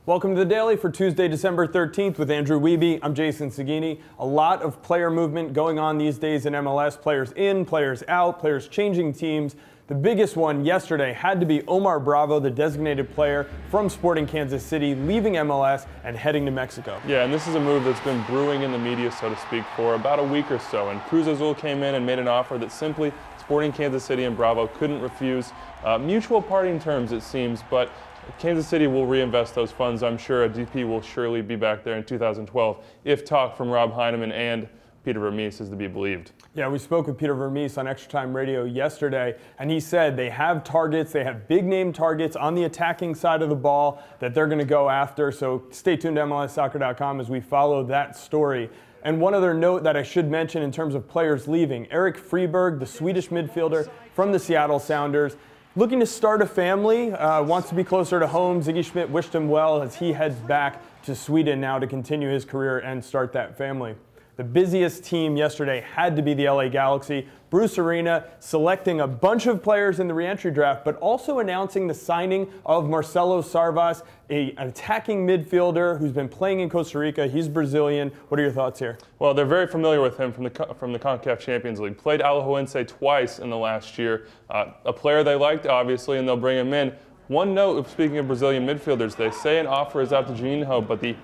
Welcome to the Daily for Tuesday, December 13th with Andrew Wiebe. I'm Jason Seguini. A lot of player movement going on these days in MLS. Players in, players out, players changing teams. The biggest one yesterday had to be Omar Bravo, the designated player from Sporting Kansas City, leaving MLS and heading to Mexico. Yeah, and this is a move that's been brewing in the media, so to speak, for about a week or so. And Cruz Azul came in and made an offer that simply Sporting Kansas City and Bravo couldn't refuse. Mutual parting terms, it seems, but Kansas City will reinvest those funds. I'm sure a DP will surely be back there in 2012 if talk from Rob Heineman and Peter Vermes is to be believed. Yeah, we spoke with Peter Vermes on Extra Time Radio yesterday, and he said they have targets, they have big-name targets on the attacking side of the ball that they're going to go after. So stay tuned to MLSsoccer.com as we follow that story. And one other note that I should mention in terms of players leaving, Eric Friberg, the Swedish midfielder from the Seattle Sounders, looking to start a family, wants to be closer to home. Ziggy Schmidt wished him well as he heads back to Sweden now to continue his career and start that family. The busiest team yesterday had to be the LA Galaxy. Bruce Arena selecting a bunch of players in the re-entry draft, but also announcing the signing of Marcelo Sarvas, an attacking midfielder who's been playing in Costa Rica. He's Brazilian. What are your thoughts here? Well, they're very familiar with him from the CONCACAF Champions League. Played Alajuelense twice in the last year. A player they liked, obviously, and they'll bring him in. One note, speaking of Brazilian midfielders, they say an offer is out to Juninho, but he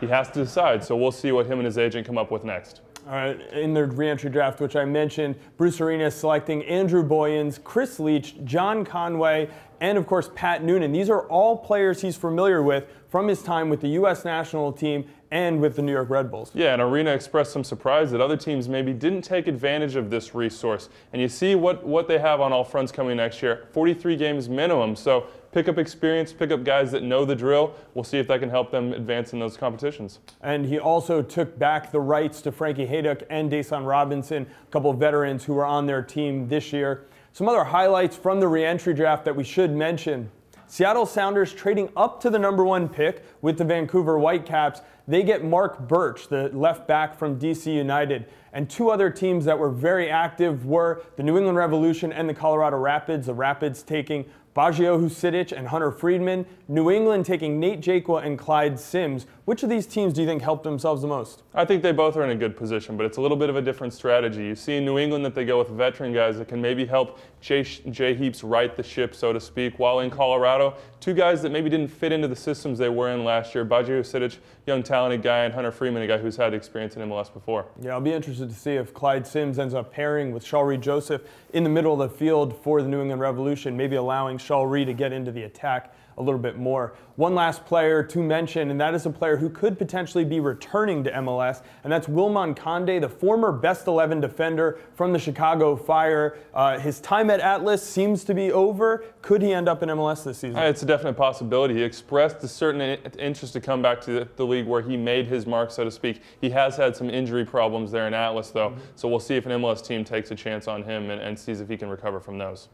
has to decide, so we'll see what him and his agent come up with next. All right, in the re-entry draft, which I mentioned, Bruce Arena selecting Andrew Boyens, Chris Leach, John Conway, and of course Pat Noonan. These are all players he's familiar with from his time with the U.S. national team and with the New York Red Bulls. Yeah, and Arena expressed some surprise that other teams maybe didn't take advantage of this resource. And you see what they have on all fronts coming next year, 43 games minimum. So pick up experience, pick up guys that know the drill. We'll see if that can help them advance in those competitions. And he also took back the rights to Frankie Hayduck and Dason Robinson, a couple of veterans who were on their team this year. Some other highlights from the re-entry draft that we should mention. Seattle Sounders trading up to the #1 pick with the Vancouver Whitecaps. They get Mark Birch, the left back from DC United. And two other teams that were very active were the New England Revolution and the Colorado Rapids. The Rapids taking Baggio Husidic and Hunter Friedman. New England taking Nate Jaqua and Clyde Sims. Which of these teams do you think helped themselves the most? I think they both are in a good position, but it's a little bit of a different strategy. You see in New England that they go with veteran guys that can maybe help Jay Heaps right the ship, so to speak, while in Colorado, two guys that maybe didn't fit into the systems they were in last year. Baggio Husidic, young talented guy, and Hunter Friedman, a guy who's had experience in MLS before. Yeah, I'll be interested to see if Clyde Sims ends up pairing with Shaw Reed Joseph in the middle of the field for the New England Revolution, maybe allowing Shaw Reed to get into the attack a little bit more. One last player to mention, and that is a player who could potentially be returning to MLS, and that's Wilman Conde, the former Best 11 defender from the Chicago Fire. His time at Atlas seems to be over. Could he end up in MLS this season? It's a definite possibility. He expressed a certain interest to come back to the league where he made his mark, so to speak. He has had some injury problems there in Atlas, though, so we'll see if an MLS team takes a chance on him and sees if he can recover from those.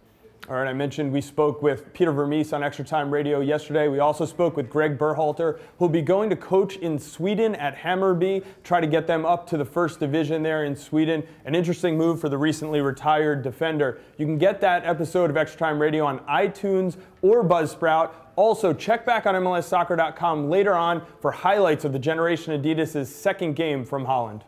All right, I mentioned we spoke with Peter Vermes on Extra Time Radio yesterday. We also spoke with Greg Berhalter, who'll be going to coach in Sweden at Hammarby, try to get them up to the first division there in Sweden. An interesting move for the recently retired defender. You can get that episode of Extra Time Radio on iTunes or Buzzsprout. Also, check back on MLSsoccer.com later on for highlights of the Generation Adidas' second game from Holland.